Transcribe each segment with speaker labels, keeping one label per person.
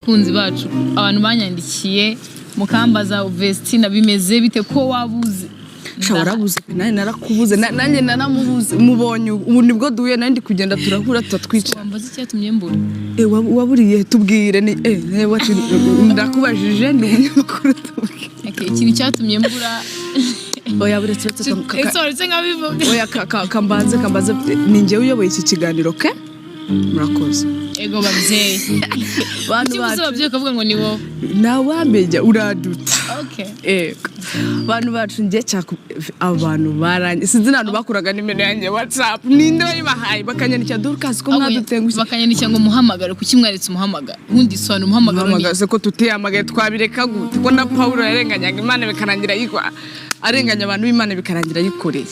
Speaker 1: kunzi bacu abantu banyandikiye mukambaza Vestina bimeze bite ko wabuze
Speaker 2: warabuze nani narakubuze nanjye naramubuze mubonye ubu nibwo duye nandi kugenda turahura tutatwica
Speaker 1: wambaza icyatumye mbura
Speaker 2: waburiye tubwire ni wati ndakubajije ndi umunyamakuru
Speaker 1: ikintu cyatumye mbura
Speaker 2: oya buretse
Speaker 1: soretse nkabivuga
Speaker 2: oya kambanze ninjye uyoboye iki kiganiro ke murakoze
Speaker 1: ego babyeyi bantu babyeyi kavuga ngo ni wowe
Speaker 2: nawambeja uraduta
Speaker 1: okay
Speaker 2: bantu bacu ngiye cyako abantu baranye sinzi nantu bakuraga nimero yanjye WhatsApp ninde bayibahaye bakanyandikira Dorcas ko mwadutengushye
Speaker 1: bakanyandikira ngo muhamagara kuki mwaretse umuhamagara ubundi sona umuhamagara
Speaker 2: se ko tutiyamagaye twabireka gute ko na Paulo yarenganyaga Imana bikarangira yigwa arenganya abantu b'Imana bikarangira yikoreye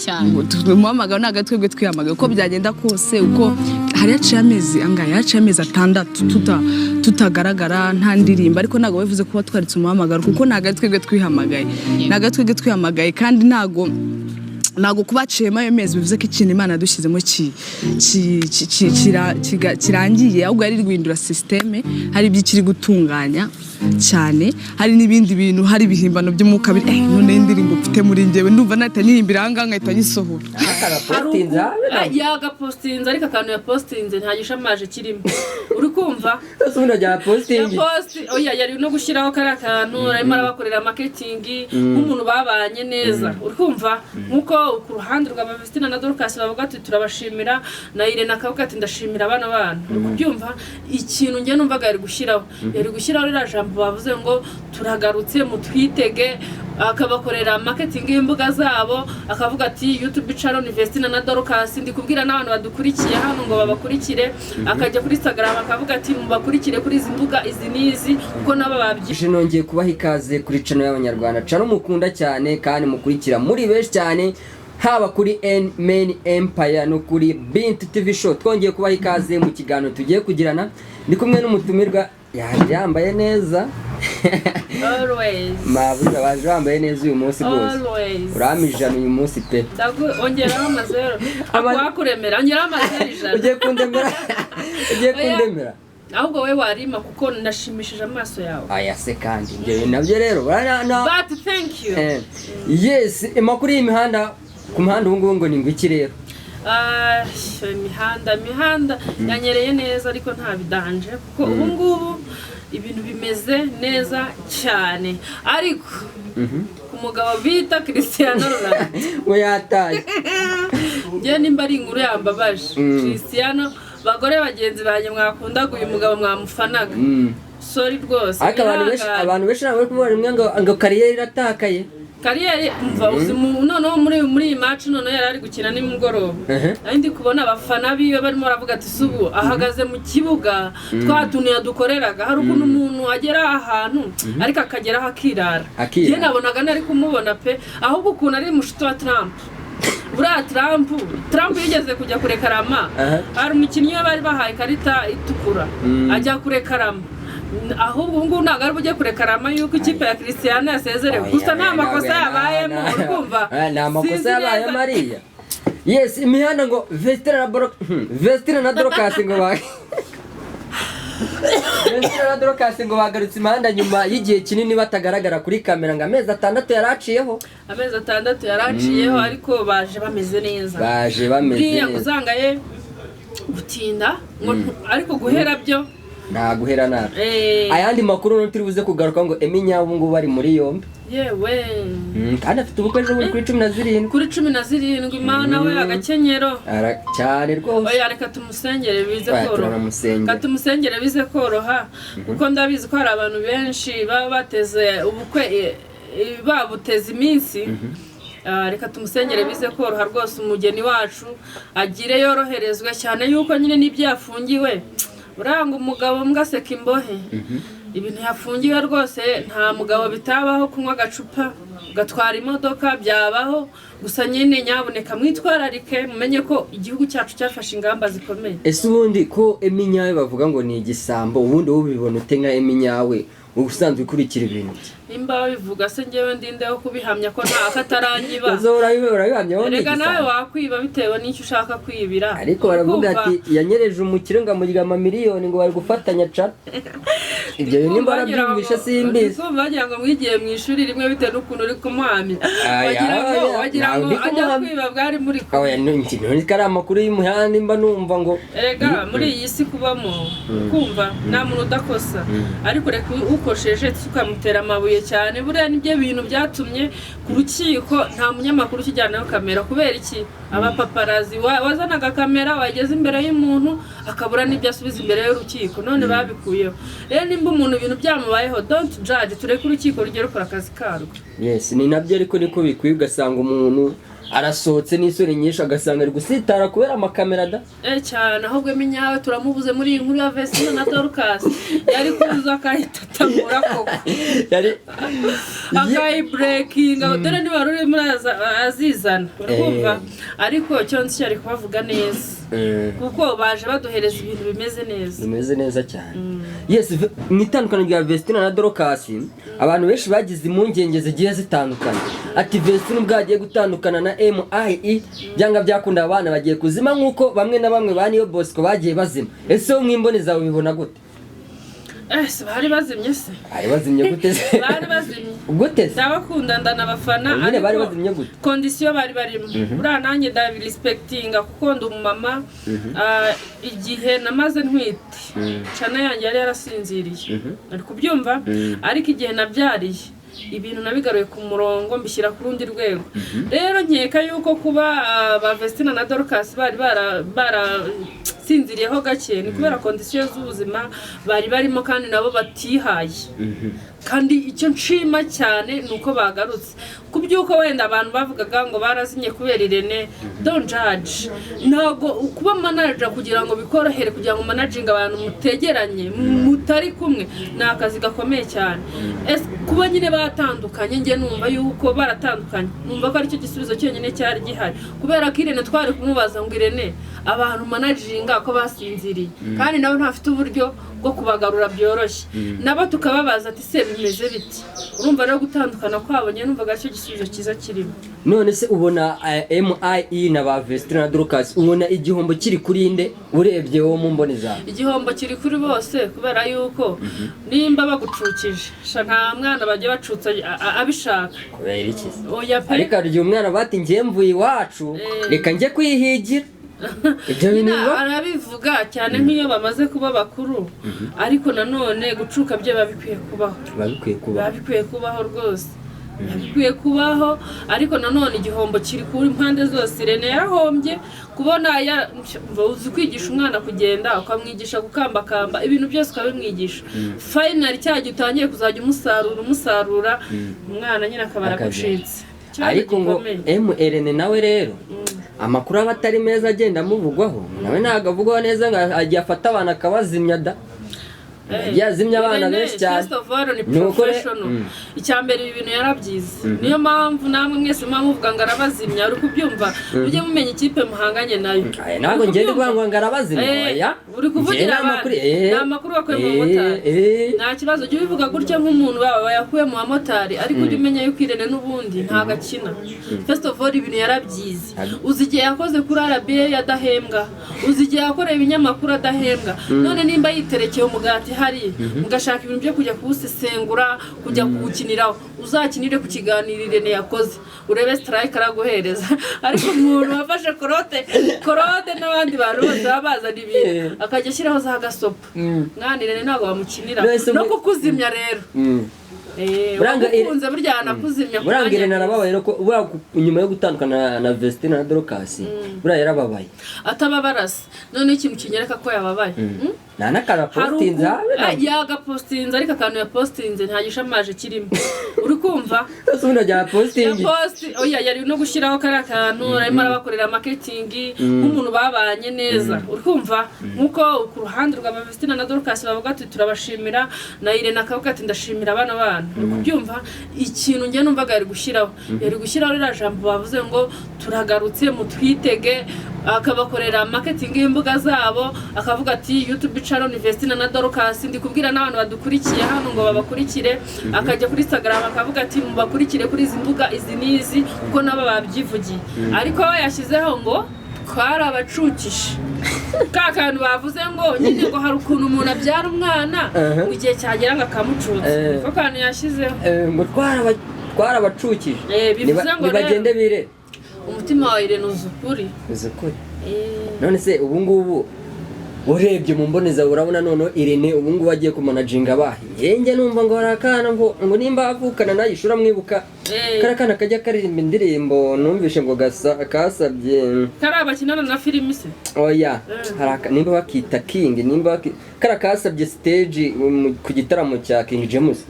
Speaker 2: umuhamagara naga twebwe twiyamagaye uko byagenda kose uko hari yaciye amezi angahe yaciye amezi 6 tutagaragara nta ndirimba ariko nago bivuze kuba twaritse umuhamagara kuko naga twebwe twihamagaye naga twebwe twihamagaye kandi nago kubaciyemo ayo mezi bivuze ko ikintu Imana yadushyizemo kirangiye ahubwo ari rwindura systeme hari ibyikiri gutunganya cyane hari n'ibindi bintu hari bihimbano by'umuka biri none indirimbo mfite muri njyewe ndumva natanihimbira hanga nkahita gisohora
Speaker 3: yaga postinze ariko akantu ya postinze nta gishamaje kirimo uri kumva
Speaker 4: usubiza ya posting
Speaker 3: oya yari no gushiraho kara kantu arimo arabakorera marketing nk'umuntu babanye neza uri kumva nkuko ku ruhande rwa Vestina na Dorcas bavuga ati turabashimira na Irene akavuga ati ndashimira abana bantu kubyumva ikintu nge numvaga yari gushyiraho rira jambo bavuze ngo turagarutse mutwitege akabakorera marketing y'imbuga zabo akavuga ati YouTube channel ni Vestina na Dorcas ndi kubwira n'abantu badukurikiye hano ngo babakurikire akajya kuri Instagram akavuga ati mubakurikire kuri izi mbuga izi nizi uko naba babyije
Speaker 4: nongeye kubaha ikaze kuri channel y'abanyarwanda channel mukunda cyane kandi mukurikira muri benshi cyane haba kuri Main Empire no kuri Bint TV show twongeye kubaha ikaze mu kiganiro tugiye kugirana ndi kumwe n'umutumirwa yambaye neza
Speaker 3: always
Speaker 4: mabuza baje bambaye neza uyu munsi rwose uramijana uyu munsi pe
Speaker 3: ongeraho amazero akwakuremera ongeraho amazero ijana
Speaker 4: ugiye kundemera
Speaker 3: ahubwo we warima kuko nashimishije amaso yawe
Speaker 4: aya se kandi ngewe nabyo rero
Speaker 3: but thank you
Speaker 4: yes makuru y'imihanda ku muhanda ubu ngo ni ngwiki rero
Speaker 3: imihanda yanyereye neza ariko nta bidanje kuko ubu ngubu ibintu bimeze neza cyane ariko umugabo bita Cristiano Ronaldo
Speaker 4: we yataye
Speaker 3: nge nimba ari inkuru yambabaje Cristiano bagore bagenzi banjye mwakundaga uyu mugabo mwamufanaga sorry rwose
Speaker 4: ariko abantu benshi nabo kumubona imwe ngo kariyeri iratakaye
Speaker 3: kariyeri umva noneho muri iyi match noneho yari ari gukina nimugoroba ndi kubona abafana biwe barimo baravuga ati subu ahagaze mu kibuga twatuniye dukoreraga hari ukuntu umuntu agera ahantu ariko akagera hakirara je nabonaga nari kumubona pe ahubwo ukuntu ari mushuti wa Trump bura Trump yigeze kujya kurekarama hari umukinnyi bari bahaye karita itukura ajya kurekarama ahubwo ngo ntago bujye kurekarama yuko ikipe ya Cristiano yasezerewe gusa nta makosa yabayemo urumva
Speaker 4: nta makosa yabaye Maria yes imihanda ngo Vestina na Dorcas ngo Vestina na Dorcas ngo bagarutse imihanda nyuma y'igihe kinini batagaragara kuri kamera ngo amezi 6 yaraciyeho
Speaker 3: ariko baje bameze neza kuzangaye gutinda ariko guhera byo
Speaker 4: nta guhera nabi ayandi makuru turi buze kugaruka ngo Eminya ubu ngo bari muri yombi
Speaker 3: yewe
Speaker 4: kandi afite ubukwe ejo kuri 17
Speaker 3: Imana we agakenyero
Speaker 4: cyane rwose
Speaker 3: oya reka tumusengere bize koroha kuko ndabizi ko hari abantu benshi baba bateze ubukwe babuteze iminsi reka tumusengere bize koroha rwose umugeni wacu agire yoroherezwe cyane yuko nyine n'ibyo yafungiwe uranga umugabo mgaseka imbohe ibintu yafungiwe rwose nta mugabo bitabaho kunywa agacupa gatwara imodoka byabaho gusa nyine nyaboneka mwitwararike mumenye ko igihugu cyacu cyafashe ingamba zikomeye.
Speaker 4: Ese ubundi ko Eminyawe bavuga ngo ni igisambo ubundi ubibona ute nka Eminyawe ubusanzwe ukurikira ibintu
Speaker 3: nimba bivuga se njyewe ndindeho kubihamya ko nta akatarangiba
Speaker 4: urabihamya wowe
Speaker 3: rega nawe wakwiba bitewe n'icyo ushaka kwibira
Speaker 4: ariko baravuga ati yanyereje umukire ngo amurira amamiliyoni ngo bari gufatanya ca ibyo bintu nimba barabyumvishe simbizi
Speaker 3: bagira ngo mwigiye mu ishuri rimwe bitewe n'ukuntu uri kumuhamya wagira ngo ajya kwiba bwari muri ko
Speaker 4: none kari amakuru y'umuhanda nimba numva ngo
Speaker 3: rega muri iyi si kubamo kumva nta muntu udakosa ariko reka ukosheje tukamutera amabuye cyane buriya nibyo bintu byatumye ku rukiko nta munyamakuru ukijyanayo kamera kubera iki abapaparazi wazanaga kamera wageze imbere y'umuntu akabura n'ibyo asubiza imbere y'urukiko none babikuyeho rero nimba umuntu ibintu byamubayeho don't judge tureke urukiko rugere rukora akazi karwo.
Speaker 4: Yes ni nabyo ariko niko bikwiye ugasanga umuntu arasohotse n'isuri nyinshi agasanga ari gusitara kubera amakamera da
Speaker 3: cyane ahubwo Eminyawe turamubuze muri iyi nkuru ya Vestine na Dorcas yari kuza akahitatamura koko
Speaker 4: yari
Speaker 3: akayi breaking dore niba ruri muri azizana urumva ariko cyo nsi yari kubavuga neza kuko baje baduhereza ibintu bimeze neza
Speaker 4: cyane. Yes mwitandukana rya Vestine na Dorcas abantu benshi bagize impungenge zigiye zitandukanye ati Vestine ubwagiye gutandukana na MIE byanga byakunda abana bagiye kuzima nkuko bamwe na bamwe baniyo Bosco bagiye bazima. Ese umwimboneza ubibona gute?
Speaker 3: Bari bazimye se
Speaker 4: bari bazimye gute se
Speaker 3: bari bazimye
Speaker 4: gute se
Speaker 3: ndabakunda ndanabafana
Speaker 4: ariko bari bazimye gute
Speaker 3: condition bari barimo buriya nanjye ndabi respectinga kuko ndi umumama igihe namaze ntwite cana yanjye yari yarasinziriye ari kubyumva ariko igihe nabyariye ibintu nabigaruye ku murongo mbishyira ku rundi rwego rero nkeka yuko kuba ba Vestine na Dorcas bari sinziriyeho gake ni kubera condition z'ubuzima bari barimo kandi nabo batihaye kandi icyo nshima cyane nuko bagarutse kubyuko wenda abantu bavugaga ngo barazinye kubera Irene don't judge nago kuba manager kugira ngo bikorohere kugira ngo managing abantu mutegeranye mutari kumwe na akazi gakomeye cyane kuba nyine batandukanye nge numva yuko baratandukanye numva ko ari cyo gisubizo cyenyine cyari gihari kubera ko Irene twari kumubaza ngo Irene abantu managinga ko basinziriye kandi nabo ntafite uburyo bwo kubagarura byoroshye nabo tukababaza ati se bimeze biti urumva rero gutandukana kwabonye numvaga cyo gisubizo cyiza kirimo.
Speaker 4: None se ubona MIE na ba Vestine na Dorcas ubona igihombo kiri kuri inde urebye wo mu mboneza?
Speaker 3: Igihombo kiri kuri bose kubera yuko nimba bagucukije nta mwana bagiye bacutsa abishaka
Speaker 4: kubera iki
Speaker 3: oya pe
Speaker 4: ariko ari umwana bati ngiye mvuye iwacu reka njye kwihigira ibyo bintu
Speaker 3: arabivuga cyane nk'iyo bamaze kuba bakuru ariko nanone gucuka bye babikwiye kubaho rwose bikwiye kubaho ariko nanone igihombo kiri kuri impande zose. Irene yarahombye kubona uzi kwigisha umwana kugenda ukamwigisha gukambakamba ibintu byose ukabimwigisha finally cyagiye utangiye kuzajya umusarura umwana nyine akaba aragucitse
Speaker 4: ariko ngo Irene nawe rero amakuru aba atari meza agenda amuvugwaho nawe ntabwo avugwaho neza ngo agiye afata abana akabazimya da yazimya abana benshi cyane
Speaker 3: icyambere ibi bintu yarabyize niyo mpamvu namwe mwese muvuga ngo arabazimya uri kubyumva ujye mumenya ikipe muhanganye nayo
Speaker 4: ntabwo ngende kuvuga ngo arabazimya
Speaker 3: uri kuvugira amakuru wakuye mu bamotari nta kibazo ujye ubivuga gutya nk'umuntu wayakuye mu bamotari ariko ujye umenya yuko Irene n'ubundi ntabwo akina. First of all ibintu yarabyize uzi igihe yakoze kuri RBA yadahembwa uzi igihe yakoreye ibinyamakuru adahembwa none nimba yiterekeye umugati hari mugashaka ibintu byo kujya kuwusesengura kujya kuwukiniraho uzakinire ku kiganiro Irene yakoze urebe strike araguhereza ariko umuntu wafashe korode n'abandi bantu bose babazana ibintu akajya ashyiraho za gasopo mwana Irene ntabwo bamukinira no kukuzimya rero ukunze burya yanakuzimya
Speaker 4: buranga Irene arababaye nyuma yo gutandukana na Vestine na Dorcas buraya yarababaye
Speaker 3: atababarase none ikintu kinyereka ko yababaye
Speaker 4: nta n'akantu postinze
Speaker 3: yagapostinze ariko akantu yapostinze nta gishamaje kirimo uri kumva
Speaker 4: ubundi ajya postingi
Speaker 3: oya yari no gushyiraho kariya kantu arimo arabakorera marketing nk'umuntu babanye neza uri kumva nk'uko ku ruhande rwa Vestina na Dorcas bavuga ati turabashimira na Irene akavuga ati ndashimira abana bantu uri kubyumva ikintu njye numvaga yari gushyiraho rira jambo bavuze ngo turagarutse mutwitege akabakorera marketing y'imbuga zabo akavuga ati YouTube channel Vestina na Dorcas ndi kubwira n'abantu badukurikiye hano ngo babakurikire akajya kuri Instagram akavuga ati mubakurikire kuri izi mbuga izi nizi uko nabo babyivugiye ariko yashyizeho ngo twarabacukishe ka kantu bavuze ngo nyine ngo hari ukuntu umuntu abyara umwana mu gihe cyagera ngo akamucutse ko kantu yashyizeho
Speaker 4: ngo twarabacukije
Speaker 3: bivuze ngo
Speaker 4: bagende bire
Speaker 3: umutima wa Irene uzukuri
Speaker 4: none se ubu ngubu urebye mu mboneza urabona none Irene ubu ngubu agiye kumanaginga abahe yenge numva ngo harakana ngo nimba avukana nayo ishura mwibuka karakana kajya karirimba indirimbo numvishe ngo kasabye
Speaker 3: karabakinana na filimi se
Speaker 4: oya haraka nimba bakita King nimba karakasabye stage ku gitaramo cya King James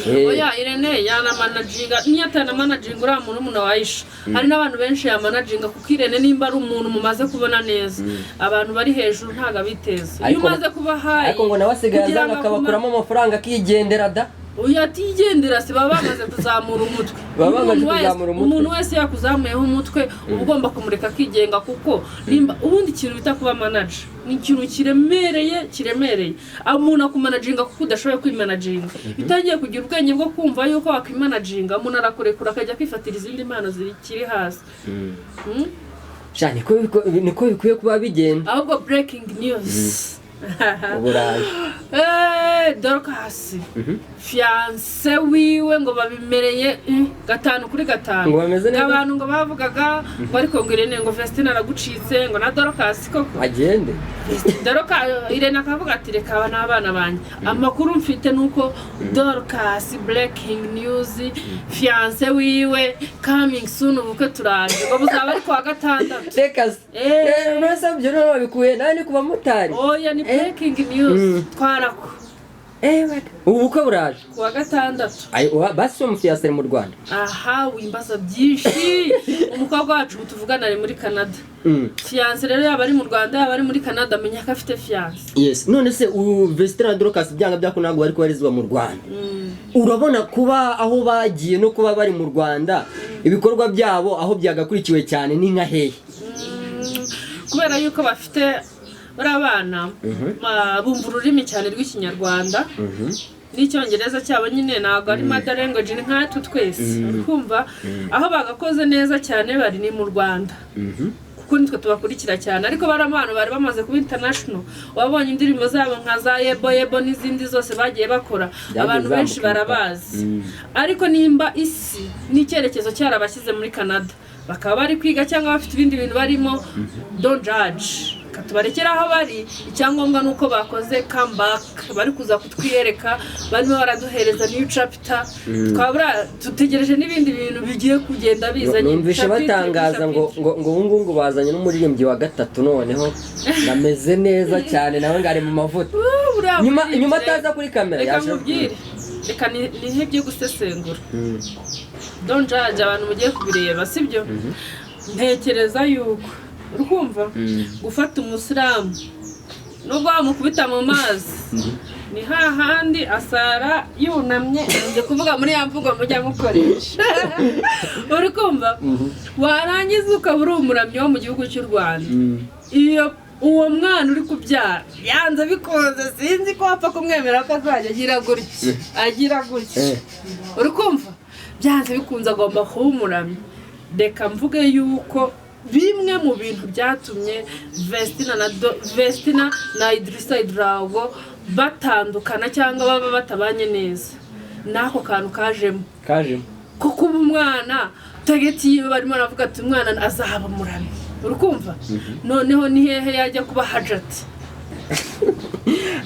Speaker 3: oya Irene yana managinga niyatana managinga ura muntu wayisha hari n'abantu benshi ya managinga kuko Irene nimba ari umuntu mumaze kubona neza abantu bari hejuru ntaga biteze iyo umaze kuba hayi
Speaker 4: ariko ngo nabasigaye akabakuramo amafaranga akigendera da
Speaker 3: oya tigendera se baba bamaze kuzamura umutwe umuntu wese yakuzamuyeho umutwe ugomba kumureka akigenga kuko nimba ubundi ikintu bita kuba manager ni ikintu kiremereye umuntu akumanaginga kuko udashoboye kwimanaginga bitangiye kugira ubwenge bwo kumva yuko wakimanaginga umuntu arakurekura akajya kwifatira izindi mpano zikiri hasi
Speaker 4: cyane niko bikwiye kuba bigenda
Speaker 3: ahubwo breaking news
Speaker 4: uburayi
Speaker 3: Dorcas fiance wiwe ngo babimereye 5/5
Speaker 4: ngo bameze neza
Speaker 3: abantu ngo bavugaga ngo ariko ngo Irene ngo Vestina aragucitse ngo na Dorcas koko
Speaker 4: agende
Speaker 3: Dorcas Irene akavuga ati reka abana banjye amakuru mfite nuko Dorcas breaking news fiance wiwe coming soon ubukwe turaje ngo buzaba ari kwa 6
Speaker 4: reka nasabye no babikuye nani kuba mutari
Speaker 3: oya ni breaking news twarako
Speaker 4: ubukwe buraje
Speaker 3: kuwa 6
Speaker 4: basi umufiyasere mu Rwanda
Speaker 3: aha wimbaza byinshi umukobwa wacu tuvugana ari muri Canada fiance rero yaba ari mu Rwanda yaba ari muri Canada menya ko afite fiance
Speaker 4: yes none se Vestina na Dorcas byanga byakunago bari kubarizwa mu Rwanda urabona kuba aho bagiye no kuba bari mu Rwanda ibikorwa byabo aho byagakurikiwe cyane ni nka hehe
Speaker 3: kubera yuko bafite barabana bumva ururimi cyane rw'ikinyarwanda n'icyongereza cyabo nyine ntabwo ari mother language ni nkatwe twese kumva aho bagakoze neza cyane bari ni mu Rwanda kuko nitwe tubakurikira cyane ariko baramana bari bamaze kuba international wabonye indirimbo zabo nka za yebo n'izindi zose bagiye bakora abantu benshi barabazi ariko nimba isi n'icyerekezo cyarabashyize muri Canada bakaba bari kwiga cyangwa bafite ibindi bintu barimo don't judge katubarekera aho bari icyangombwa nuko bakoze comeback bari kuza kutwiyereka barimo baraduhereza new chapter twabura tutegereje n'ibindi bintu bigiye kugenda bizanye
Speaker 4: numvishe batangaza ngo bazanye n'umuririmbyi wa 3 noneho nameze neza cyane nawe ngari mu mavuta nyuma ataza kuri kamera
Speaker 3: reka nihebye gusesengura don't judge abantu mugiye kubireba sibyo ntekereza yuko urukumva gufata umusilamu nubwo bamukubita mu mazi ni hahandi asara yunamye nje kuvuga muri ya mvugo mujya mukoresha urukumva warangiza ukabura umuramyi wo mu gihugu cy'u Rwanda iyo uwo mwana uri kubyara yanze bikunze sinzi ko wapfa kumwemera ko azajya agira gutya urukumva byanze bikunze agomba kuba umuramyi reka mvuge yuko bimwe mu bintu byatumye Vestina na Idrissa Idrago batandukana cyangwa baba batabanye neza nako kantu kajemo ko kuba umwana tageti yiwe barimo aravuga ati umwana azaba murami urukumva noneho ni hehe yajya kuba hajati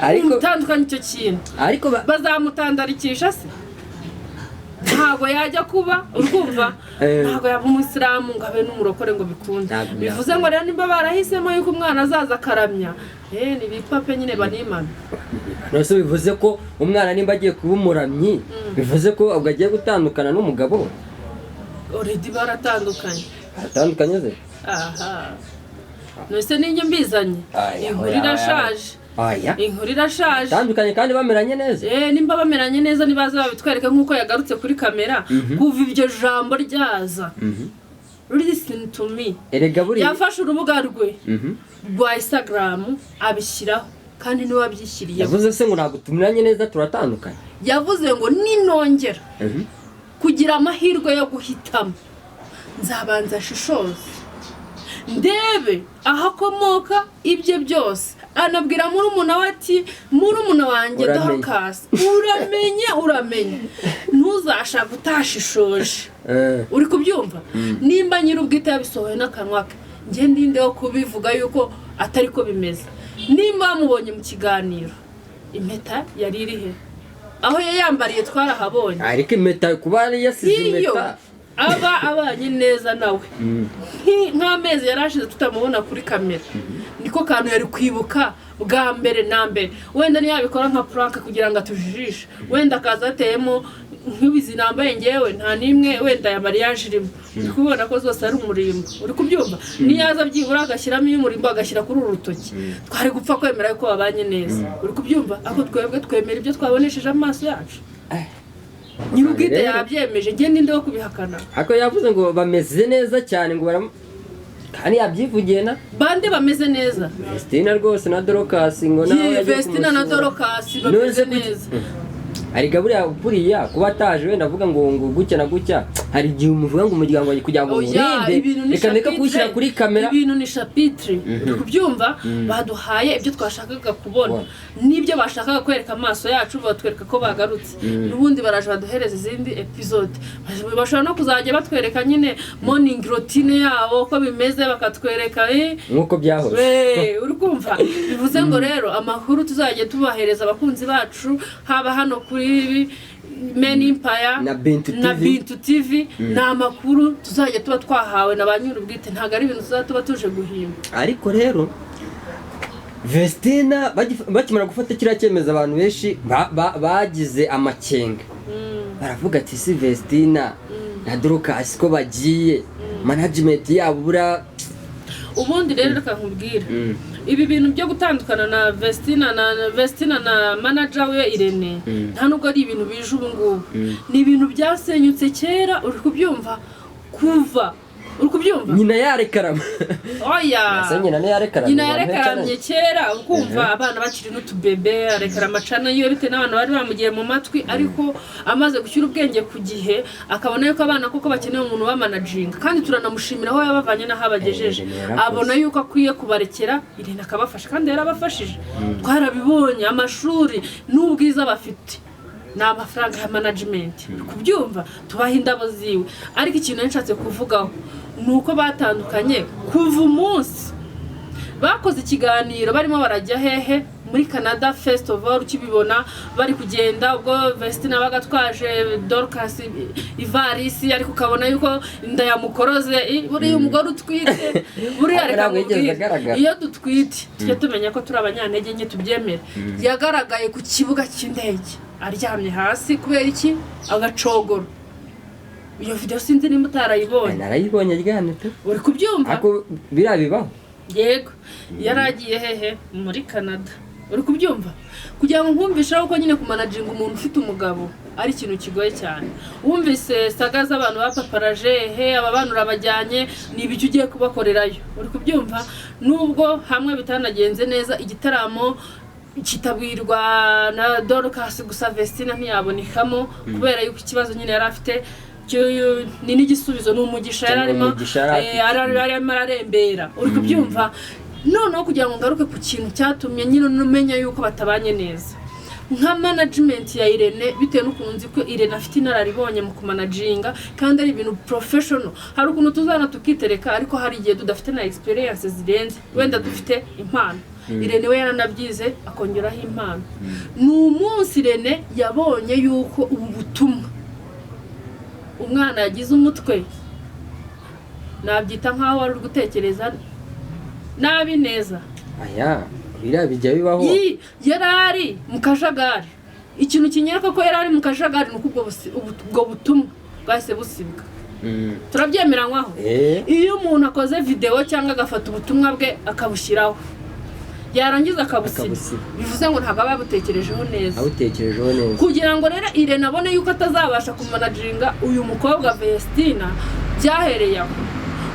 Speaker 3: ariko mutandukanye icyo kintu ariko bazamutandarikisha se ntago yajya kuba urumva ntago yaba umusilamu ngo abe n'umurokore ngo bikunde bivuze ngo rero nimba barahisemo yuko umwana azaza akaramya ni bipape nyine banimana
Speaker 4: nose bivuze ko umwana nimba agiye kuba umuramyi bivuze ko ubwo agiye gutandukana n'umugabo
Speaker 3: already baratandukanye
Speaker 4: ze
Speaker 3: aha nose ninjye mbizanye inkuru irashaje inkuru irashaje
Speaker 4: tandukanye kandi bameranye neza
Speaker 3: nimba bameranye neza nibaza babitwereke nk'uko yagarutse kuri kamera kuva iryo jambo ryaza listen to me yafashe urubuga rwe rwa Instagram abishyiraho kandi niwe wabyishyiriye
Speaker 4: yavuze se ngo ntabwo tumeranye neza turatandukanye
Speaker 3: yavuze ngo ninongera kugira amahirwe yo guhitamo nzabanza shishoze ndebe aho akomoka ibye byose anabwira murumuna we ati murumuna wanjye Dorcas uramenye ntuzashaka utashishoje uri kubyumva nimba nyir'ubwite yabisohoye n'akanwa ke njye ndinde wo kubivuga yuko atari ko bimeze nimba mubonye mu kiganiro impeta yari iri he aho yayambariye twarahabonye
Speaker 4: ariko impeta kuba yasize impeta
Speaker 3: abanye neza nawe nk'amezi yarashize tutamubona kuri kamera niko kantu yari kwibuka bwa mbere na mbere wenda ntiyabikora nka prank kugira ngo atujijishe wenda akaza ateyemo nk'ibizi nambaye ngewe nta nimwe wenda ya mariage irimo uri kubona ko zose ari umurimbo uri kubyumva niyaza byibura agashyiramo iy'umurimbo agashyira kuri uru rutoki twari gupfa kwemera ko babanye neza uri kubyumva ako twebwe twemera ibyo twabonesheje amaso yacu nyir'ubwite yabyemeje njye ninde wo kubihakana
Speaker 4: ako yavuze ngo bameze neza cyane ngo kandi yabyivugiye na
Speaker 3: bande bameze neza
Speaker 4: Vestina rwose na Dorcas ngo nawe
Speaker 3: Vestina na Dorcas bameze neza
Speaker 4: ari buriya kuba ataje wenda avuga ngo gutya na gutya hari igihe umuvuga ngo umuryango wawe kugira ngo urinde reka ndeka kwishyira kuri kamera
Speaker 3: ibintu ni chapitre kubyumva baduhaye ibyo twashakaga kubona n'ibyo bashakaga kwereka amaso yacu batwereka ko bagarutse n'ubundi baraje baduhereza izindi episode bashobora no kuzajya batwereka nyine morning routine yabo uko bimeze bakatwereka
Speaker 4: nk'uko byahoze
Speaker 3: uri kumva bivuze ngo rero amakuru tuzajya tubahereza abakunzi bacu haba hano kuri Men Empire
Speaker 4: na
Speaker 3: Bintu TV na amakuru tuzajya tuba twahawe na ba nyir'ubwite ntago ari ibintu tuzatuba tuje guhimba
Speaker 4: ariko rero Vestina bakimara gufata kiriya cyemezo abantu benshi bagize amakenga baravuga ati si Vestina na Dorcas ko bagiye management yabo bura
Speaker 3: ubundi rero reka nkubwira ibi bintu byo gutandukana na Vestina na manager we Irene nta nubwo ari ibintu bije ubu ngubu ni ibintu byasenyutse kera uri kubyumva kuva uri kubyumva
Speaker 4: nyina yarekarama
Speaker 3: nyina yarekaramye kera ukumva abana bakiri n'utubebe arekarama cana yiwe bite n'abantu bari bamugiye mu matwi ariko amaze gushyira ubwenge ku gihe akabona yuko abana koko bakeneye umuntu w'amanaginga kandi turanamushimira aho yabavanye n'aho abagejeje abona yuko akwiye kubarekera Irene akabafasha kandi yarabafashije twarabibonye amashuri n'ubwiza bafite ni amafaranga ya management kubyumva tubaha indabo ziwe ariko ikintu nshatse kuvugaho ni uko batandukanye kuva umunsi bakoze ikiganiro barimo barajya hehe muri Canada Festival ukibibona bari kugenda ubwo Vestina bagatwaje Dorcas ivarisi ariko ukabona yuko inda yamukoroze buriya umugore utwite buriya reka iyo dutwite tujye tumenya ko turi abanyantege nke tubyemera yagaragaye ku kibuga cy'indege aryamye hasi kubera iki agacogoro iyo video sinzi nimba utarayibonye
Speaker 4: narayibonye ryane pe
Speaker 3: uri kubyumva
Speaker 4: ako birabibaho
Speaker 3: yego yaragiye hehe muri Canada uri kubyumva kugira ngo nkumvishe uko nyine kumanaginga umuntu ufite umugabo ari ikintu kigoye cyane wumvise saga z'abantu bapaparaje aba bantu urabajyanye ni ibiki ugiye kubakorerayo uri kubyumva nubwo hamwe bitanagenze neza igitaramo kitabwirwa na Dorcas gusa Vestina ntiyabonekamo kubera yuko ikibazo nyine yari afite ni n'igisubizo n'umugisha yararimo ararembera uri kubyumva noneho kugira ngo ngaruke ku kintu cyatumye nyine numenya yuko batabanye neza nka management ya Irene bitewe n'ukuntu nzi ko Irene afite inararibonye mu kumanaginga kandi ari ibintu professional hari ukuntu tuzana tukitereka ariko hari igihe tudafite na experience zirenze wenda dufite impano Irene we yaranabyize akongeraho impano ni umunsi Irene yabonye yuko ubu butumwa umwana yagize umutwe nabyita nkaho wari uri gutekereza nabi neza.
Speaker 4: aya biriya bijya bibaho.
Speaker 3: Yarari mu kajagari, ikintu kinyereka ko yarari mu kajagari nuko ubwo butumwa bwahise busibwa. Turabyemeranywaho. Iyo umuntu akoze video cyangwa agafata ubutumwa bwe akabushyiraho yarangiza akabusiba, bivuze ngo ntabwo aba yabutekerejeho neza. Kugira ngo rero Irene abone yuko atazabasha kumanaginga uyu mukobwa Vestina byahereye aho,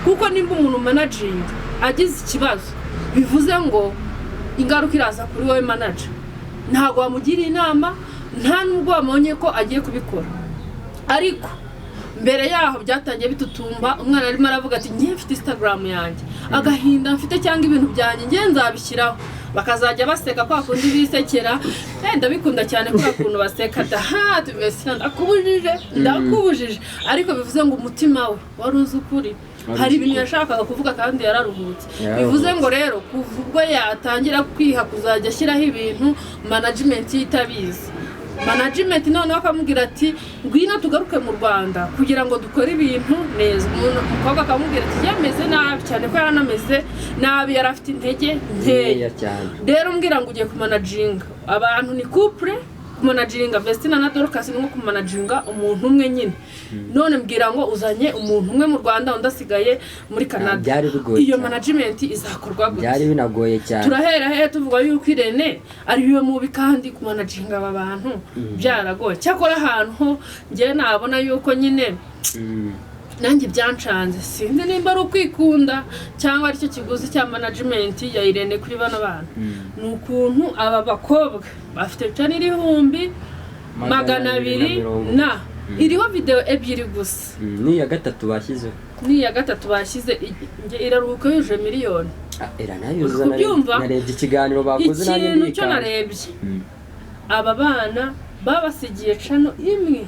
Speaker 3: kuko nimba umuntu managinga agize ikibazo bivuze ngo ingaruka iraza kuri wowe manager. Ntabwo wamugira inama, nta nubwo wamenye ko agiye kubikora. Ariko mbere yaho byatangiye bitutumba, umwana arimo aravuga ati ngiye mfite Instagram yanjye, agahinda mfite cyangwa ibintu byanjye ngiye nzabishyiraho, bakazajya baseka kwa kundi bisekera. Ndabikunda cyane kwa kuntu baseka ha Vestina ndakubujije, ariko bivuze ngo umutima we wari uzi ukuri, hari ibintu yashakaga kuvuga kandi yararuhutse. Bivuze ngo rero kuva ubwo yatangira kwiha kuzajya ashyiraho ibintu management itabizi, management noneho akamubwira ati ngwino tugaruke mu Rwanda kugira ngo dukore ibintu neza. Umukobwa akamubwira ati yameze nabi cyane ko yaranameze nabi, yari afite intege nkeya cyane. Rero mbwira ngo ugiye kumanaginga abantu, ni couple kumanaginga Vestina na Dorcas ni nko kumanaginga umuntu umwe nyine. None mbwira ngo uzanye umuntu umwe mu Rwanda undi asigaye muri Canada, iyo management izakorwa gute? Byari binagoye cyane. Turahera tuvuga yuko Irene ari we mubi kandi kumanaginga aba bantu byaragoye. Cyakora ahantu ngiye nabona yuko nyine nanjye byancanze, sinzi nimba ari ukwikunda cyangwa aricyo kiguzi cya management ya Irene kuri bano bantu. Nukuntu aba bakobwa bafite channel 200 na iriho video ebyiri gusa.
Speaker 4: Ni ya gatatu bashyize
Speaker 3: nge iraruhuka yuje miliyoni.
Speaker 4: Era nayuza narebye ikiganiro bakoze nanjye
Speaker 3: ikintu cyo narebye. Aba bana babasigiye channel imwe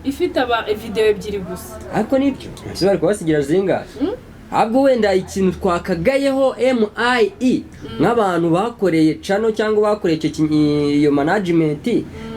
Speaker 3: ifite video ebyiri gusa.
Speaker 4: Ariko nibyo ese bari kubasigira zinga. Ahubwo wenda ikintu twakagayeho MIE nk'abantu bakoreye channel cyangwa bakoreye iyo management,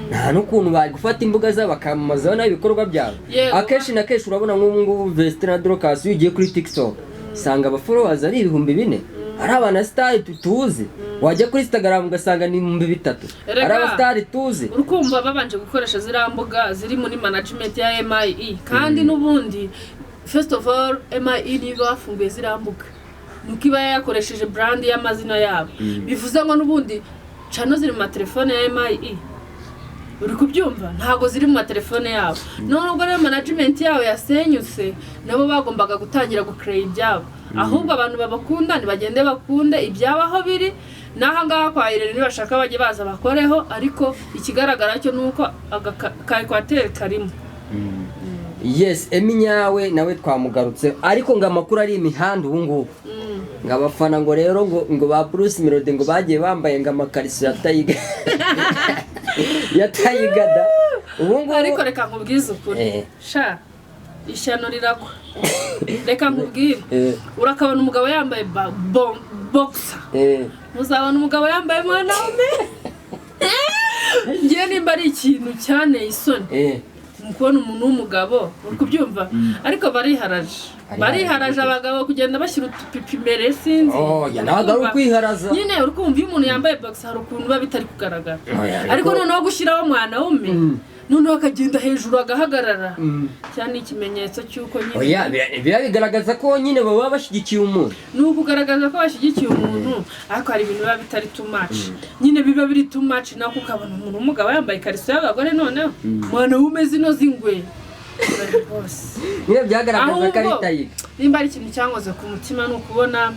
Speaker 4: nta n'ukuntu bari gufata imbuga zabo bakamamazaho n'ibikorwa byabo. Akenshi na kenshi urabona nk'ubu Vestina Dorcas ugiye kuri TikTok sanga aba followers ari 4,000, ari abana star tuzi. Wajya kuri Instagram ugasanga ni 3,000, ari aba star tuzi.
Speaker 3: Urukumva babanje gukoresha zirambuga ziri muri management ya MIE, kandi n'ubundi first of all MIE niba bafunguye zirambuga nuko iba yakoresheje brand y'amazina yabo. Bivuze ngo n'ubundi channel ziri mu telefone ya MIE, uri kubyumva, ntago ziri mu telefone yabo. None ubwo rero management yabo yasenyutse, nabo bagombaga gutangira gucreate ibyabo. Ahubwo abantu babakunda bagende bakunde ibyabaho biri, naha ngaha kwa Irene bashaka bajye baza bakoreho, ariko ikigaragara cyo nuko Equateur karimo.
Speaker 4: Yes, Eminyawe nawe twamugarutse, ariko ngo amakuru ari imihanda ubu ngubu. Ngabafana ngo rero ngo ba Bruce Melody ngo bagiye bambaye ngo amakariso ya Tiger. Ya Tiger da. Ubu ngubu
Speaker 3: ariko reka nkubwize ukuri. Sha ishyano rirakwa. Reka nkubwire. Urakabona umugabo yambaye boxer. Muzabona umugabo yambaye mwana w'ume. Ngiye nimba ari ikintu cyane isoni. Mukubona umuntu w'umugabo uri kubyumva, ariko bariharaje abagabo kugenda bashyira utupipi imbere, sinzi.
Speaker 4: Ntabwo ari ukwiharaza
Speaker 3: nyine. Uri kumva iyo umuntu yambaye boxer hari ukuntu biba bitari kugaragara, ariko noneho gushyiraho mwana w'ume noneho akagenda hejuru agahagarara, cyane ikimenyetso cy'uko nyine
Speaker 4: bigaragaza ko nyine baba bashyigikiye umuntu.
Speaker 3: Ni ukugaragaza ko bashyigikiye umuntu, ariko hari ibintu biba bitari too much nyine, biba biri too much. Nako ukabona umuntu w'umugabo yambaye ikariso y'abagore, noneho mwana w'ume zino zingwe
Speaker 4: niyo byagaragaza ko ari Tiger.
Speaker 3: Nimba ari ikintu cyangoze ku mutima ni ukubona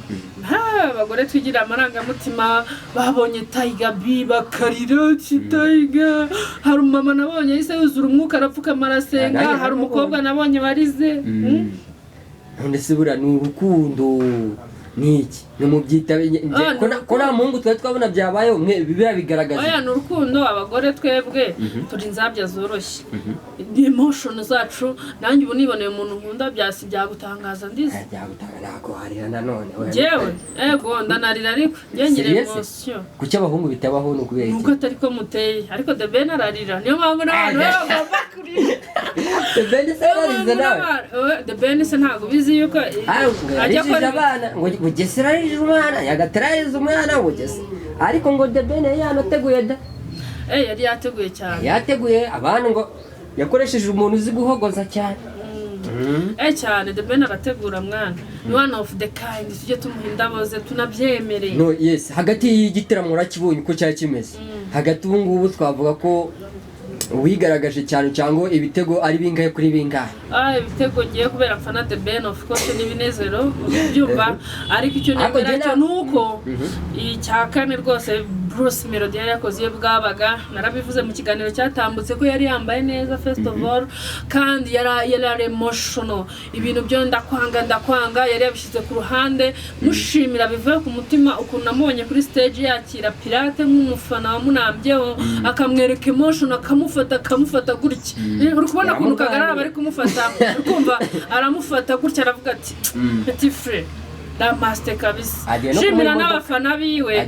Speaker 3: abagore tugira amarangamutima babonye Tiger B bakarira Tiger. Hari umama nabonye yise yuzura umwuka arapfuka amarasenga, hari umukobwa nabonye barize.
Speaker 4: None se bura ni urukundo niki numubyita ko nta mungu twabona byabaye biba bigaragaza.
Speaker 3: Oya ni urukundo, abagore twebwe turi nzabya zoroshye, ni emotion zacu. Nanjye ubu niboneye umuntu nkunda byasi byagutangaza ndize
Speaker 4: nako harira nanone
Speaker 3: jewe ndanarira, ariko ngengire emotion.
Speaker 4: Kuki abahungu bitabaho no kubera iki?
Speaker 3: Nuko atari ko muteye, ariko The Ben ararira, niyo mpamvu n'abantu bagomba kurira.
Speaker 4: The Ben se yarize nawe
Speaker 3: The Ben se ntabwo bizi yuko
Speaker 4: yarijije abana ngo Bugesera yarijije umwana Nyagatare yarize umwana Bugesera ariko ngo The Ben yanateguye da
Speaker 3: yari yateguye cyane
Speaker 4: yateguye abantu ngo yakoresheje umuntu uzi guhogoza cyane
Speaker 3: cyane The Ben arategura mwana one of the kind tujye tumuha indabo ze tunabyemereye
Speaker 4: no yes hagati y'igitaramo urakibonye uko cyari kimeze hagati ubu ngubu twavuga ko wigaragaje cyane cyangwa ibitego ari bingahe kuri bingahe
Speaker 3: ibitego ngiye kubera mfana The Ben of course n'ibinezero byumva ariko icyo nemera cyo nuko icya kane rwose Bruce Melody yari yakoze iyo bwabaga narabivuze mu kiganiro cyatambutse ko yari yambaye neza first of all kandi yari emotional ibintu byo ndakwanga yari yabishyize ku ruhande mushimira bivuye ku mutima ukuntu namubonye kuri stage yakira Pirate nk'umufana wamunambyeho akamwereka emotion akamufata gutya uri kubona ukuntu Kagarara bari kumufata ukumva aramufata gutya aravuga ati petit frère Namaste kabisa shimira n'abafana biwe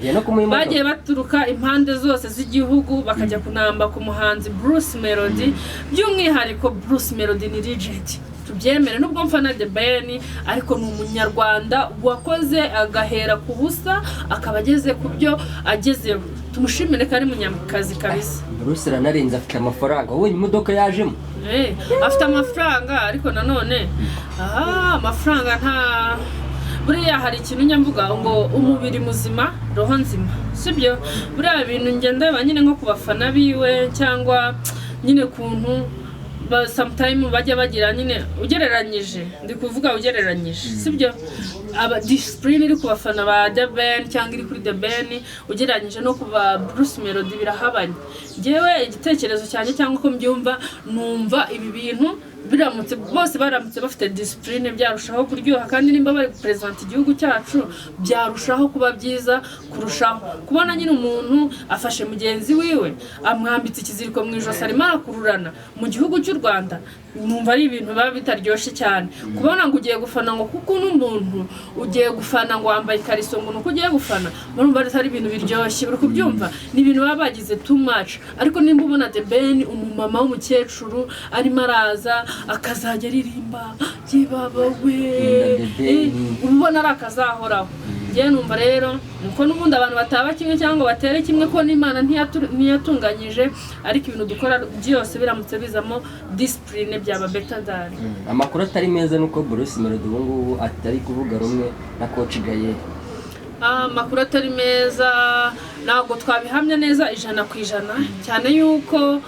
Speaker 3: bagiye baturuka impande zose z'igihugu bakajya kunamba ku muhanzi Bruce Melody by'umwihariko Bruce Melody ni legend tubyemere nubwo mfana The Ben ariko ni umunyarwanda wakoze agahera ku busa akaba ageze ku byo agezeho tumushimire ko ari munyakazi kabisa
Speaker 4: Bruce ranarinze afite amafaranga wowe imodoka yajemo
Speaker 3: afite amafaranga ariko nanone amafaranga nta buriya hari ikintu nyamvuga ngo umubiri muzima roho nzima sibyo buriya bintu ngenda nyine nko kubafana biwe cyangwa nyine kuntu sometimes bajya bagira nyine ugereranyije ndi kuvuga ugereranyije sibyo aba discipline iri kubafana ba The Ben cyangwa iri kuri The Ben ugereranyije no kuba Bruce Melody birahabanye jewe igitekerezo cyane cyangwa ko mbyumva numva ibi bintu biramutse bose baramutse bafite discipline byarushaho kuryoha kandi nimba bari present igihugu cyacu byarushaho kuba byiza kurushaho kubona nyine umuntu afashe mugenzi wiwe amwambitse ikiziriko mu ijosi arimo arakururana mu gihugu cy'u Rwanda numva ari ibintu baba bitaryoshye cyane kubona ngo ugiye gufana ngo kuko n'umuntu ugiye gufana ngo wambaye ikariso ngo nuko ugiye gufana murumva ari ibintu biryoshye buri kubyumva ni ibintu baba bagize too much ariko nimba ubona The Ben umumama w'umukecuru arimo araza akazajya aririmba yibaba we ubona ari akazahoraho njye numva rero nuko n'ubundi abantu bataba kimwe cyangwa batere kimwe ko n'Imana ntiyatunganyije ariko ibintu dukora byose biramutse bizamo discipline byaba better than
Speaker 4: amakuru atari meza nuko Bruce Melody ubu ngubu atari kuvuga rumwe na Coach Gaye
Speaker 3: amakuru atari meza ntabwo twabihamya neza 100% cyane yuko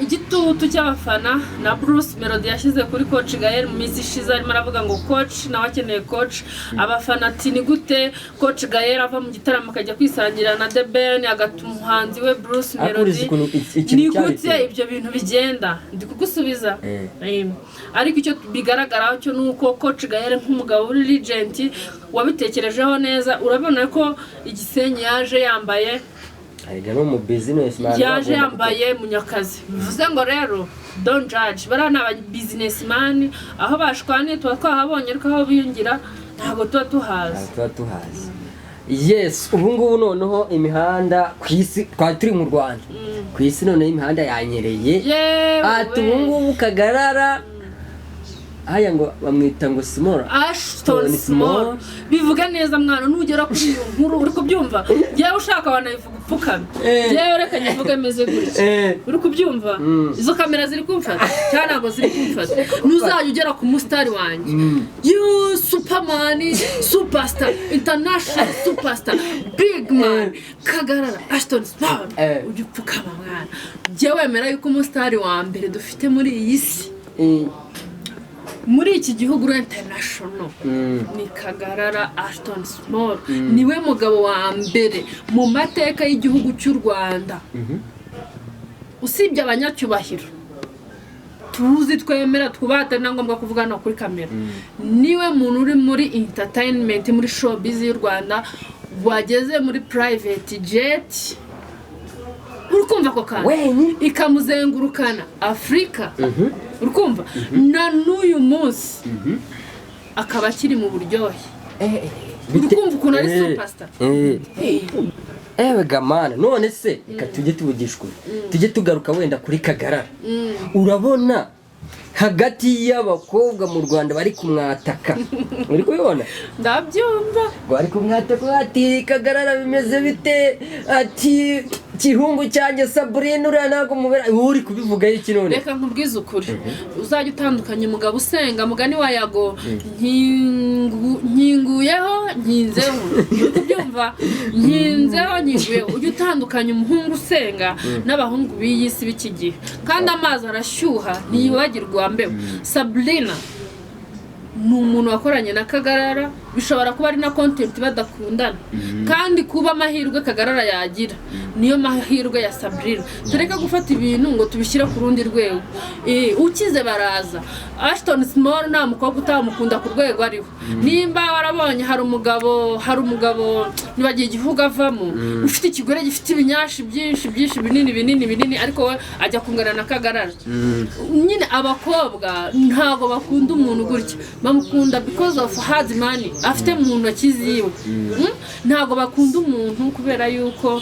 Speaker 3: igitutu cy'abafana na Bruce Melody yashyize kuri Coach Gael mu minsi ishize arimo aravuga ngo coach nawe akeneye coach abafana ati ni gute Coach Gael ava mu gitaramo akajya kwisangira na The Ben agatuma umuhanzi we Bruce Melody ni gute ibyo bintu bigenda ndi kugusubiza ariko icyo bigaragara cyo nuko Coach Gael nk'umugabo uri legend wabitekerejeho neza urabona ko Igisenyi yaje yambaye
Speaker 4: ariga no mu business man
Speaker 3: yaje yambaye munyakazi bivuze ngo rero don't judge barana aba businessman aho bashwaniye twahabonye ariko aho biyungira ntago tuhazi
Speaker 4: yes ubu ngubu noneho imihanda kwisi turi mu Rwanda kwisi none imihanda yanyereye ati ubu ngubu Kagarara aya ngo bamwita ngo
Speaker 3: Ashton Small bivuga neza mwana nugera kuri iyo nkuru uri kubyumva ngiye ushaka wanayivuga upfukame ngiye reka nyivuga meze gutya uri kubyumva izo kamera ziri kumfata cyane ntabwo ziri kumfata nuzajya ugera ku mustari wanjye you Superman superstar international superstar big man Kagarara Ashton Small ujye upfukama mwana ngiye wemera yuko umustari wa mbere dufite muri iyi si muri iki gihugu international ni Kagarara Ashton Small niwe mugabo wa mbere mu mateka y'igihugu cy'u Rwanda usibye abanyacyubahiro tuzi twemera twubata nangombwa kuvuga no kuri kamera niwe muntu uri muri entertainment muri showbiz y'u Rwanda wageze muri private jet urukumva ko kana ikamuzengurukana Afrika urukumva na n'uyu munsi akaba akiri mu buryohe urukumva ukuntu ari superstar
Speaker 4: gamana none se reka tujye tubugishwe tujye tugaruka wenda kuri Kagarara urabona hagati y'abakobwa mu Rwanda bari kumwataka uri kubibona
Speaker 3: ndabyumva
Speaker 4: bari kumwataka ati Kagarara bimeze bite ati Kihungu cyanjye Sabrine uriya ntago mubera uri kubivuga iki none
Speaker 3: reka nkubwize ukuri uzajya utandukanya umugabo usenga mugani wa Yago nkinguyeho nkinzeho uri kubyumva nkinzeho nkinguyeho ujya utandukanya umuhungu usenga n'abahungu b'iyisi b'iki gihe kandi amazi arashyuha ntiyibagirwa mbeho Sabrina ni umuntu wakoranye na Kagarara bishobora kuba ari na content badakundana kandi kuba amahirwe Kagarara yagira niyo mahirwe ya Sabrina tureka gufata ibintu ngo tubishyire ku rundi rwego ukize baraza Ashton Small nta mukobwa utamukunda ku rwego ariho nimba warabonye hari umugabo nibagiye igihugu avamo ufite ikigore gifite ibinyashi byinshi binini ariko we ajya kungana na Kagarara nyine abakobwa ntago bakunda umuntu gutya bamukunda because of hard money afite mu ntoki ziwe ntago bakunda umuntu kubera yuko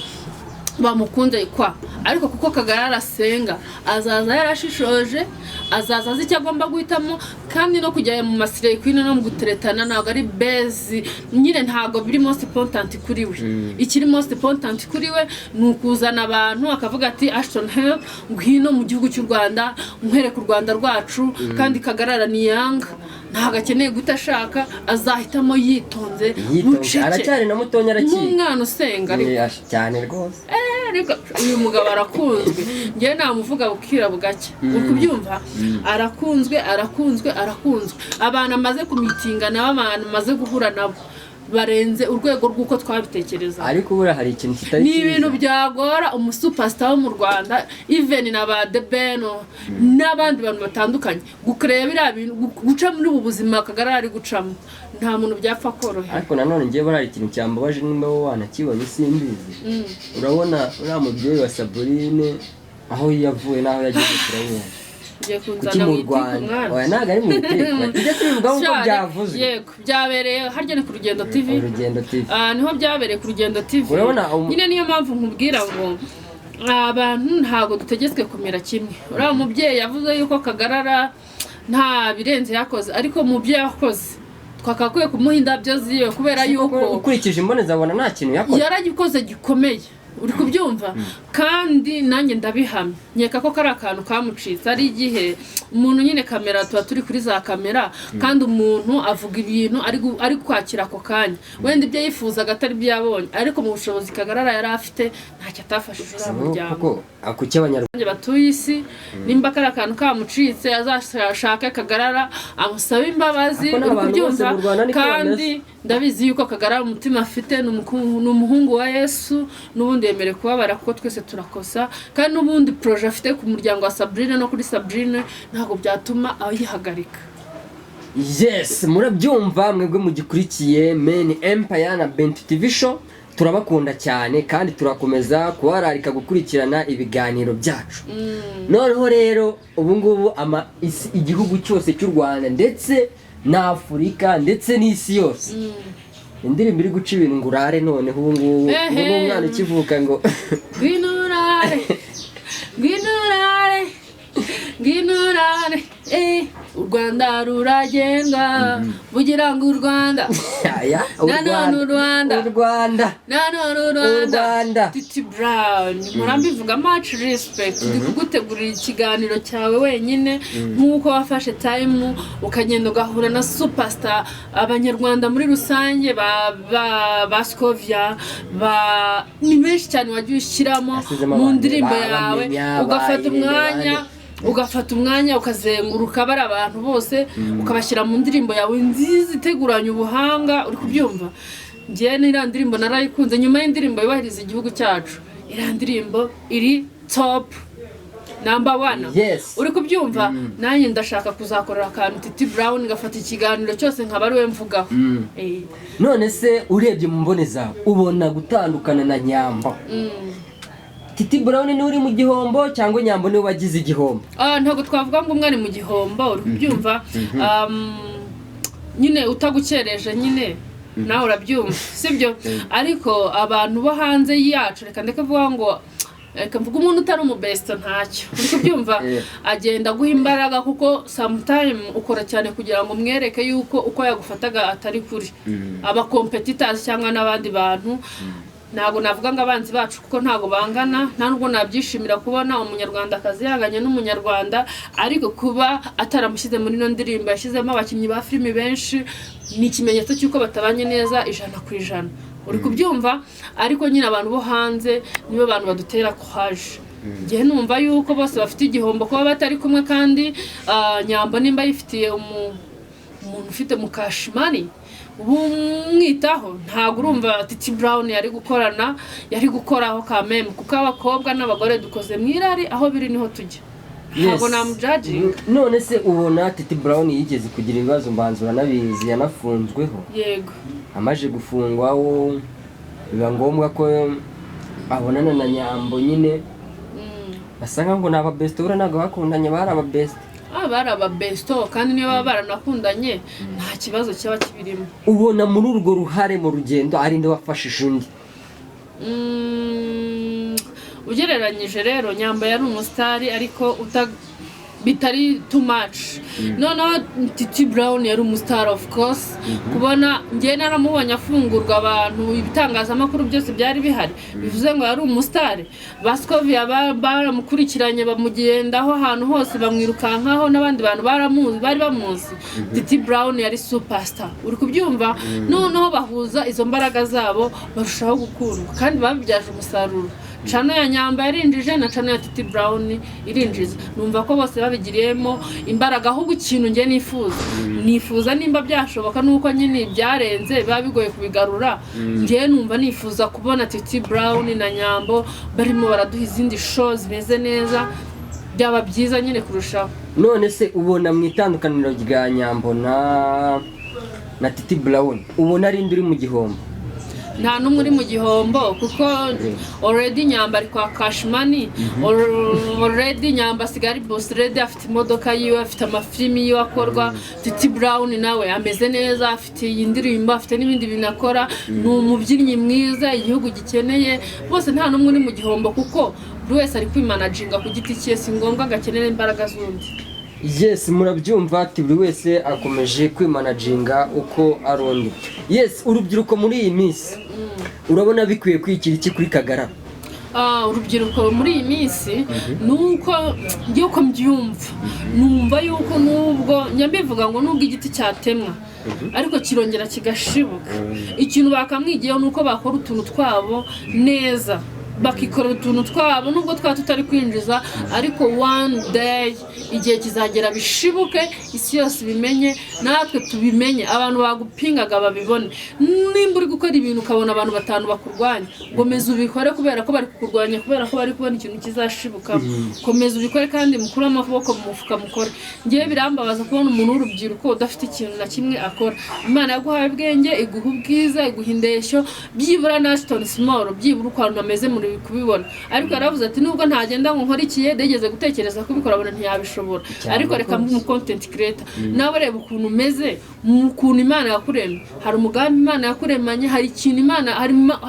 Speaker 3: bamukunze kwa ariko kuko Kagarara asenga azaza yarashishoje azaza azi icyo agomba guhitamo kandi no kujya mu masire kwino no mu guteretana ntabwo ari base nyine ntabwo biri most important kuri we ikiri most important kuri we ni ukuzana abantu akavuga ati Ashton Help ngwino mu gihugu cy'u Rwanda nkwereka u Rwanda rwacu kandi Kagarara ni yanga ntabwo akeneye gutashaka azahitamo yitonze
Speaker 4: aracyari na mutonya arakiye
Speaker 3: n'umwana usenga ariko
Speaker 4: cyane rwose
Speaker 3: ariko uyu mugabo arakunzwe ngewe namuvuga bukira bugake ukubyumva arakunzwe abantu amaze kumitinga nabo abantu amaze guhura nabo barenze urwego rw'uko twabitekereza
Speaker 4: ariko bura hari ikintu kitari
Speaker 3: ni ibintu byagora umusuperstar wo mu Rwanda even na ba The Beno n'abandi bantu batandukanye gukreba bira bintu guca muri ubu buzima Kagarara ari gucamo nta muntu byapfa korohera
Speaker 4: ariko nanone ngiye bari ikintu cyambabaje nimba wo wanakibonye simbizi urabona uriya mubyeyi wa Sabrine aho yavuye naho yagiye kurabona
Speaker 3: kunzana
Speaker 4: mu Rwanda oya naga ari mu iteka tujye tubivuga uko byavuze
Speaker 3: yego byabereye harya ni ku Rugendo TV niho byabereye ku Rugendo TV nyine niyo mpamvu nkubwira ngo abantu ntago dutegetswe kumera kimwe uriya mubyeyi yavuze yuko Kagarara nta birenze yakoze ariko mubyeyi yakoze twakakwiye kumuha indabyo ziwe kubera yuko
Speaker 4: ukurikije imboneza abona nta kintu yakoze
Speaker 3: yaragikoze gikomeye uri kubyumva kandi nanjye ndabihamya nyeka ko kari akantu kamucitse ari igihe umuntu nyine kamera tuba turi kuri za kamera kandi umuntu avuga ibintu ari kwakira ako kanya wenda ibyo yifuzaga atari byo yabonye ariko mu bushobozi Kagarara yari afite ntacyo atafashije uriya muryango
Speaker 4: ako cy'abanyarwanda
Speaker 3: batuye isi nimba kari akantu kamucitse azashaka Kagarara amusaba imbabazi uri kubyumva kandi ndabizi yuko Kagarara umutima afite ni umuhungu wa Yesu n'ubundi yemere kubabara kuko twese turakosa kandi n'ubundi projet afite ku muryango wa Sabrine no kuri Sabrine ntago byatuma ayihagarika.
Speaker 4: Yes, murabyumva mwebwe mugikurikiye Main Empire na Bent TV show turabakunda cyane kandi turakomeza kubararika gukurikirana ibiganiro byacu. Noneho rero ubu ngubu igihugu cyose cy'u Rwanda ndetse na Afurika ndetse n'isi yose indirimbo iri guca ibintu ngurare noneho ubu ngubu n'umwana ukivuka ngo
Speaker 3: Ginurare u Rwanda ruragenga bugira ngo u Rwanda Titi Brown murambivuga much respect ndi kugutegurira ikiganiro cyawe wenyine nkuko wafashe time ukagenda ugahura na superstar abanyarwanda muri rusange ba Scovia ni benshi cyane wagiye ushyiramo mu ndirimbo yawe ugafata umwanya ukazenguruka bari abantu bose ukabashyira mu ndirimbo yawe nziza iteguranye ubuhanga uri kubyumva ngiye n'iriya ndirimbo narayikunze nyuma y'indirimbo yubahiriza igihugu cyacu iriya ndirimbo iri top number 1
Speaker 4: yes.
Speaker 3: Uri kubyumva nanjye ndashaka kuzakorera akantu Titi Brown ngafata ikiganiro cyose nkaba ari we mvugaho
Speaker 4: none se urebye mu mboneza ubona gutandukana na Nyambo Titi Brown ni uri mu gihombo cyangwa Nyambo ni wagize igihombo?
Speaker 3: Ntago twavuga ngo umwe ari mu gihombo uri kubyumva nyine utagukereje nyine nawe urabyumva sibyo ariko abantu bo hanze yacu reka ndeka vuga ngo reka mvuga umuntu utari umubesto ntacyo uri kubyumva agenda guha imbaraga kuko sometime ukora cyane kugira ngo mwereke yuko uko yagufataga atari kuri aba competitors cyangwa n'abandi bantu ntago navuga ngo abanzi bacu kuko ntago bangana nta nubwo nabyishimira kubona umunyarwandakazi yaganye n'umunyarwanda ariko kuba ataramushyize muri no ndirimbo yashyizemo abakinnyi ba filimi benshi ni ikimenyetso cy'uko batabanye neza 100%. uri kubyumva ariko nyine abantu bo hanze nibo bantu badutera courage ngiye numva yuko bose bafite igihombo kuba batari kumwe kandi Nyambo nimba yifitiye umuntu ufite mu cash money umwitaho ntago urumva Titi Brown yari gukoraho kameme kuko abakobwa n'abagore dukoze mwirari aho biri niho tujya ntago namujudging.
Speaker 4: None se ubona Titi Brown yigeze kugira ibibazo mbanzura nabizi yanafunzweho?
Speaker 3: Yego,
Speaker 4: amaje gufungwaho biba ngombwa ko abonana na Nyambo nyine basanga ngo naba best ura nago bakundanye bari aba best
Speaker 3: bari aba besto kandi niyo baba baranakundanye nta kibazo cyaba kibirimo.
Speaker 4: Ubona muri urwo ruhare mu rugendo ari nde wafashije undi?
Speaker 3: Ugereranyije rero Nyambo yari umusitari ariko bitari too much. No, Titi Brown yari umustar of course. Kubona ngiye naramubonye afungurwa abantu ibitangazamakuru byose byari bihari bivuze ngo yari umustar. Baskovia baramukurikiranye bamugendaho ahantu hose bamwirukankaho n'abandi bantu bari bamuzi. Titi Brown yari superstar. Uri kubyumva? Noneho bahuza izo mbaraga zabo barushaho gukundwa kandi babibyaje umusaruro. Chano ya Nyamba yarinjije na chano ya Titi Brown irinjiza. Numva ko bose babigiriyemo imbaraga ahubwo ikintu nge nifuza nimba byashoboka nuko nyine byarenze babigoye kubigarura. Nge numva nifuza kubona Titi Brown na Nyambo barimo baraduha izindi shows zimeze neza byaba byiza nyine kurushaho.
Speaker 4: None se ubona mu itandukaniro rya Nyambo na Titi Brown ubona ari nduri mu gihombo?
Speaker 3: Nta numwe uri mu gihombo kuko already Nyamba ari kwa cash money, already Nyamba sigari boss ready afite imodoka yiwe afite amafilimi yiwe akorwa. Titi Brown nawe ameze neza afite indirimbo afite n'ibindi binakora ni umubyinnyi mwiza igihugu gikeneye. Bose nta numwe uri mu gihombo kuko buri wese ari kwimanaginga ku giti cye si ngombwa gakenera imbaraga z'undi.
Speaker 4: Yes, murabyumva ati buri wese akomeje kwimanaginga uko arundi. Yes, urubyiruko muri iyi minsi urabona bikwiye kwikira iki kuri Kagarara?
Speaker 3: Urubyiruko muri iyi minsi nuko ngiye uko mbyumva numva yuko nubwo nyambivuga ngo nubwo igiti cyatemwa ariko kirongera kigashibuka. Ikintu bakamwigiyeho nuko bakora utuntu twabo neza bakikora utuntu twabo nubwo tutari kwinjiza ariko one day igihe kizagera bishibuke isi yose bimenye natwe tubimenye abantu bagupingaga babibone. Nimba uri gukora ibintu ukabona abantu batanu bakurwanya komeza ubikore kubera ko bari kukurwanya kubera ko bari kubona ikintu kizashibuka. Komeza ubikore kandi mukuru amaboko mu mufuka mukore. Ngiye birambabaza kubona umuntu w'urubyiruko udafite ikintu na kimwe akora. Imana yaguhaye ubwenge iguha ubwiza iguha indeshyo byibura na Aston Small byibura uko ameze muri kubibona ariko aravuze ati nubwo ntagenda ngo nkorikiye degeze gutekereza kubikora abona ntiyabishobora ariko reka mu content creator nawe reba ukuntu umeze ukuntu Imana yakuremye. Hari umugambi Imana yakuremanye hari ikintu Imana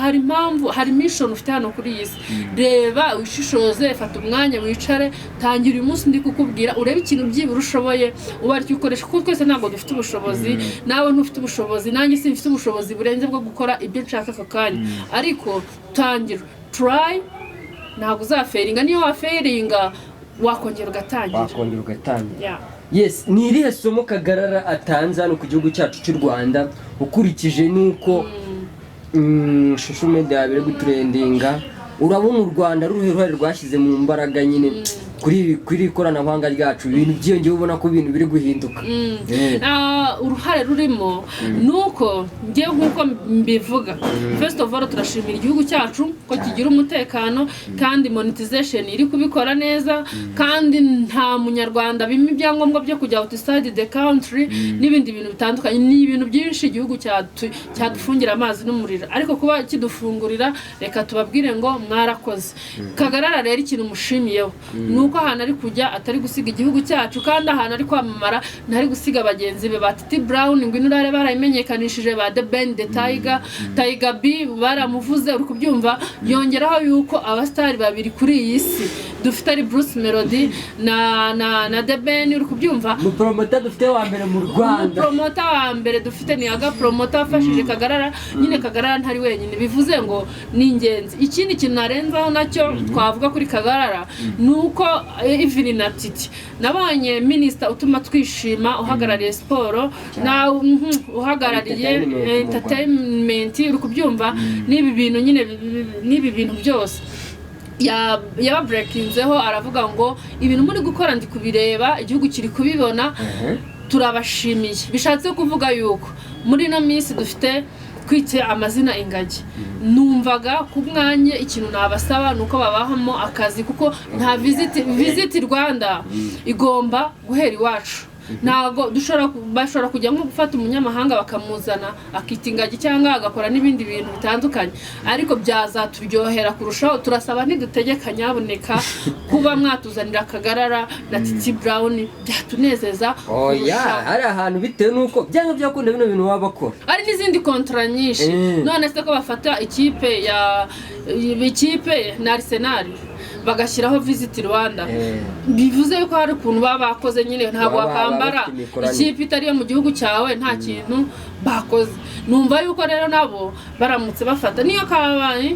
Speaker 3: hari impamvu hari mission ufite hano kuri iyi si. Reba wishishoze fata umwanya wicare tangira uyu munsi ndi kukubwira urebe ikintu byibura ushoboye ubari cyukoresha kuko twese ntabwo dufite ubushobozi nawe ntufite ubushobozi nanjye simfite ubushobozi burenze bwo gukora ibyo nshaka ako kanya ariko tangira try ntabwo uzaferinga niyo waferinga wakongera ugatangira. Yes,
Speaker 4: ni irihe somo Kagarara atanze hano ku gihugu cyacu cy'u Rwanda ukurikije nuko social media biri gutrendinga? Urabona u Rwanda ruhare rwashyize mu mbaraga nyine kuri ikoranabuhanga ryacu ibintu byiyongeye ubona ko ibintu biri guhinduka.
Speaker 3: Uruhare rurimo nuko ngiye nkuko mbivuga first of all turashimira igihugu cyacu ko kigira umutekano kandi monetization iri kubikora neza kandi nta munyarwanda bimwe ibyangombwa byo kujya outside the country n'ibindi bintu bitandukanye ni ibintu byinshi igihugu cyadufungira amazi n'umuriro ariko kuba kidufungurira reka tubabwire ngo mwarakoze. Kagarara rero ikintu mushimiyeho nuko ahantu ari kujya atari gusiga igihugu cyacu kandi ahantu ari kwamamara ntari gusiga bagenzi be ba Titi Brown ngo inurare barayimenyekanishije ba The Ben The Tiger B baramuvuze uri kubyumva yongeraho yuko abastari babiri kuri iyi si dufite ari Bruce Melody na The Ben uri kubyumva
Speaker 4: mu promoter dufite wa mbere mu Rwanda
Speaker 3: promoter wa mbere dufite ni aga promoter afashije Kagarara nyine Kagarara ntari wenyine bivuze ngo ni ingenzi ikindi kintu narenzaho nacyo twavuga kuri Kagarara nuko Evelyn na Titi nabanye minister utuma twishima uhagarariye siporo na uhagarariye entertainment uri kubyumva nibi bintu nyine nibi bintu byose yaba breakinzeho aravuga ngo ibintu muri gukora ndi kubireba igihugu kiri kubibona turabashimiye bishatse kuvuga yuko muri no minsi dufite kwite amazina ingagi numvaga ku mwanya ikintu nabasaba nuko babahamo akazi kuko nta visit Rwanda igomba guhera iwacu ntago bashobora kujya nko gufata umunyamahanga bakamuzana akita ingagi cyangwa agakora n'ibindi bintu bitandukanye ariko byazaturyohera kurushaho turasaba ntidutegeka nyaboneka kuba mwatuzanira Kagarara na Titi Brown byatunezeza
Speaker 4: hari ahantu bitewe nuko byanga byakunda bino bintu wabakora
Speaker 3: ari n'izindi kontra nyinshi none se ko bafata ikipe na Arsenal bagashyiraho Visit Rwanda bivuze yuko hari ukuntu baba bakoze nyine ntabwo wakambara ikipe itari yo mu gihugu cyawe nta kintu bakoze numva yuko rero nabo baramutse bafata niyo kabaye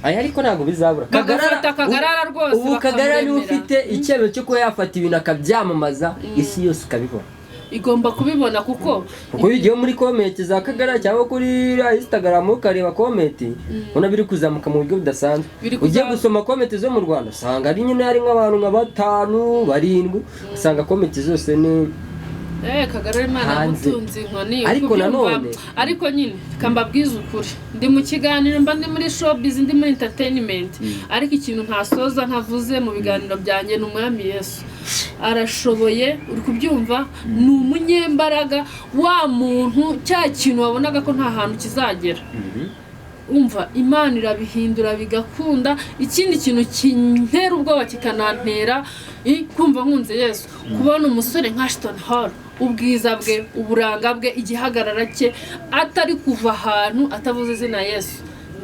Speaker 4: ariko ntabwo bizabura
Speaker 3: Kagarara rwose
Speaker 4: ubu Kagarara ni ufite icyemezo cyo kuba yafata ibintu akabyamamaza isi yose ikabibona
Speaker 3: igomba kubibona kuko
Speaker 4: bigiye muri comment za Kagarara cyangwa kuri Instagram ukareba comment ubona biri kuzamuka mu buryo budasanzwe ugiye gusoma comment zo mu Rwanda usanga ari nyine harimo abantu nka 5 7 usanga comment zose ni
Speaker 3: Kagarara Imana mutunzi inkoni ariko nyine kambabwiza ukuri ndi mu kiganiro mba ndi muri showbiz ndi muri entertainment ariko ikintu ntasoza ntavuze mu biganiro byanjye n'umwami Yesu arashoboye uri kubyumva ni umunyembaraga wa muntu cya kintu wabonaga ko nta hantu kizagera umva Imana irabihindura bigakunda ikindi kintu kintera ubwoba kikanantera kumva nkunze Yesu kubona umusore nka Ashton Hall ubwiza bwe uburanga bwe igihagarara cye atari kuva ahantu atavuze izina Yesu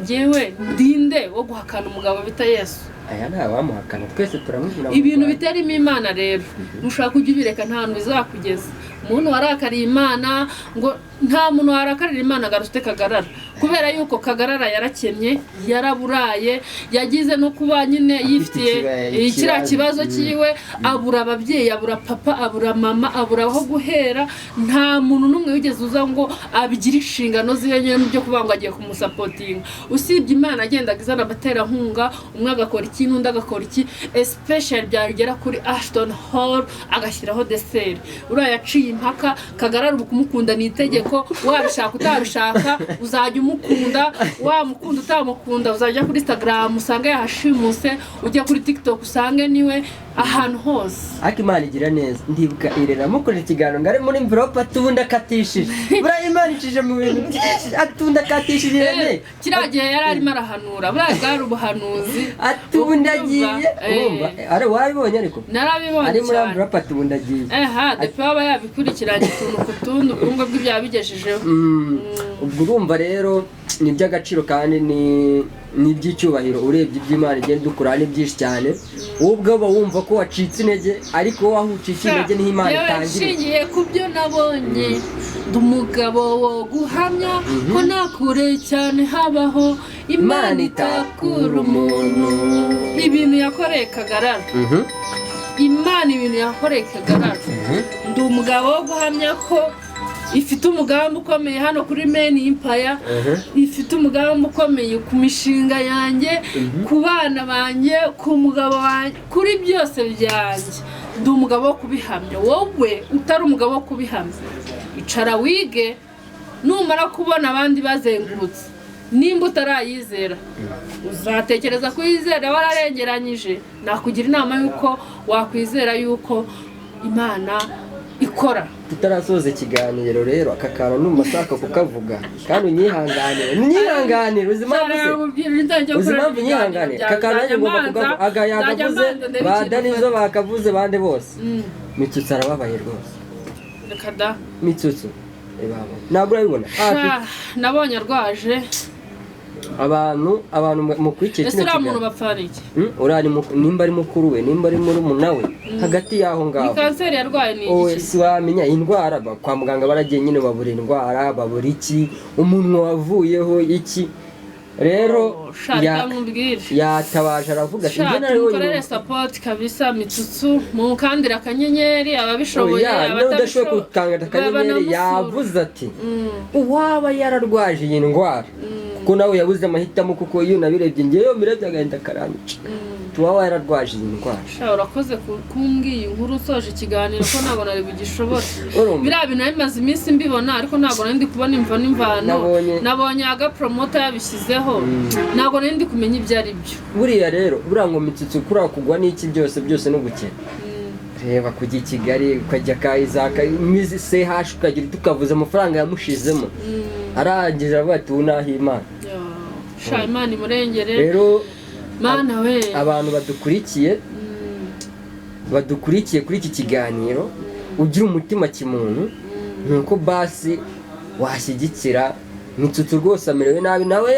Speaker 3: ngewe ndinde wo guhakana umugabo bita Yesu
Speaker 4: aya ntabamuhakana twese turamubwira
Speaker 3: ibintu biterimo Imana rero mushaka kujya ubireka nta hantu bizakugeza umuntu warakariye Imana ngo nta muntu warakarira Imana garute Kagarara kubera yuko Kagarara yarakennye yaraburaye yagize no kuba nyine yifitiye ikira kibazo kiwe abura ababyeyi abura papa abura mama abura aho guhera nta muntu numwe wigeze uza ngo abigira inshingano zihenye n'ibyo kuvuga ngo agiye kumusapotinga usibye Imana agendaga izana abatera nkunga umwe agakora ikintu undi agakora iki especially byagera kuri Ashton Hall agashyiraho dessert uriya yaciye impaka Kagarara ukumukunda ni itegeko wabishaka utabishaka uzajya umukunda wamukunda utamukunda uzajya kuri Instagram usange yahashimuse ujya kuri TikTok usange niwe ahantu hose
Speaker 4: Imana igira neza ndibuka irera mukorera ikiganiro ngare muri envelope atunda katishije bura Imana icije mu bintu atunda katishije ne
Speaker 3: kiragiye yari arimo arahanura bura bwari ubuhanuzi
Speaker 4: atundagiye urumva ari wabibonye ariko
Speaker 3: narabibonye
Speaker 4: ari muri envelope atundagiye
Speaker 3: baba yabikurikiranye tuntu kutundu ubwo bw'ibya bigejejeho
Speaker 4: ubwo urumva rero ni by'agaciro kandi ni by'icyubahiro urebye iby'Imana igenda dukora ni byinshi cyane ubwo uba wumva ko wacitse intege ariko waho ucitse intege niho Imana itangira
Speaker 3: yashingiye ku byo nabonye ndi umugabo wo guhamya ko nakure cyane habaho Imana itakura umuntu ibintu yakoreye Kagarara Imana ibintu yakoreye Kagarara ndi umugabo wo guhamya ko ifite umugambi ukomeye hano kuri Men Empire ifite umugambi ukomeye ku mishinga yanjye ku bana banjye ku mugabo wanjye kuri byose byanjye ndi umugabo wo kubihamya wowe utari umugabo wo kubihamya icara wige numara kubona abandi bazengurutse nimba utarayizera uzatekereza kuyizera wararengeranyije nakugira inama yuko wakwizera yuko Imana ikora.
Speaker 4: tutarasoza ikiganiro rero aka kantu numva ashaka kukavuga kandi unyihanganire uzi impamvu unyihanganire aka kantu nanjye ngomba kugavuga aga yakavuze bada nizo bakavuze bande bose Mitsutsu arababaye rwose
Speaker 3: reka da
Speaker 4: Mitsutsu ntabwo urabibona
Speaker 3: nabonye arwaje
Speaker 4: abantu mukurikiye
Speaker 3: kino kiganiro muntu bapfana iki
Speaker 4: urari nimba ari mukuru we nimba ari muri munawe hagati yaho ngaho
Speaker 3: ni kanseri yarwaye ni iki
Speaker 4: si wamenya indwara kwa muganga baragiye nyine babura indwara babura iki umunwa wavuyeho iki rero yatabaje aravuga ati
Speaker 3: njye nawe ukorere support kabisa Mitsutsu mu kandira akanyenyeri ababishoboye
Speaker 4: abatabishoboye kukangata akanyenyeri yavuze ati uwaba yararwaje iyi ndwara kuko nawe yabuze amahitamo kuko iyo nabirebye ngeyo mirebye agahita karanyica tuwaba yararwaje iyi ndwara
Speaker 3: urakoze kumbwiye inkuru usoje ikiganiro ko ntabwo nari bugishobora biriya bintu bimaze iminsi mbibona ariko ntabwo nari ndi kubona imva n'imvano nabonye aga promoter yabishyizeho ntabwo nari ndi kumenya ibyo ari byo
Speaker 4: buriya rero buriya ngo Mitsutsu kuri kugwa n'iki byose no gukena reba kujya i Kigali ukajya Kaizaka imizi CH ukagira tukavuza amafaranga yamushizemo arangije avuga ati unahimana
Speaker 3: Imana imurengere
Speaker 4: rero
Speaker 3: mana we
Speaker 4: abantu badukurikiye kuri iki kiganiro ugira umutima kimuntu nuko basi washyigikira Mitsutsu rwose amerewe nabi nawe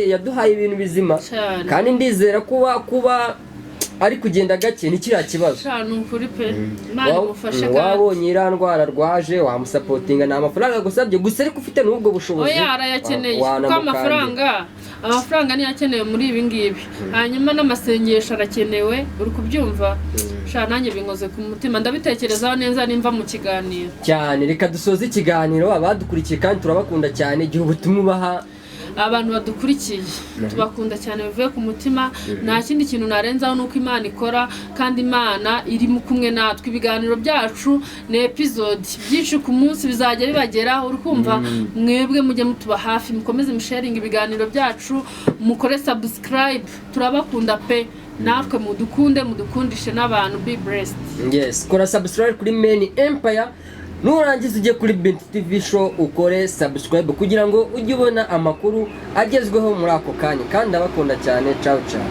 Speaker 4: yaduhaye ibintu bizima kandi ndizera kuba ari kugenda gake ni kiriya kibazo wabonye iriya ndwara arwaje wamusapotinga ni amafaranga agusabye gusa ariko ufite n'ubwo bushobozi
Speaker 3: arayakeneye kuko amafaranga niyo akenewe muri ibi ngibi hanyuma n'amasengesho arakenewe uri kubyumva nanjye binkoze ku mutima ndabitekerezaho neza nimva mu kiganiro
Speaker 4: cyane reka dusoze ikiganiro abadukurikiye kandi turabakunda cyane igihe ubutumwa ubaha
Speaker 3: abantu badukurikiye tubakunda cyane bivuye ku mutima nta kindi kintu narenzaho nuko Imana ikora kandi Imana iri kumwe natwe ibiganiro byacu ni episode byinshi ku munsi bizajya bibageraho uri kumva mwebwe mujye mutuba hafi mukomeze musharing ibiganiro byacu mukore subscribe turabakunda pe natwe mudukundishe n'abantu be blessed
Speaker 4: yes kora subscribe kuri Main Empire nurangiza ujye kuri Bint TV show ukore subscribe kugira ngo ujye ubona amakuru agezweho muri ako kanya kandi abakunda cyane ciao ciao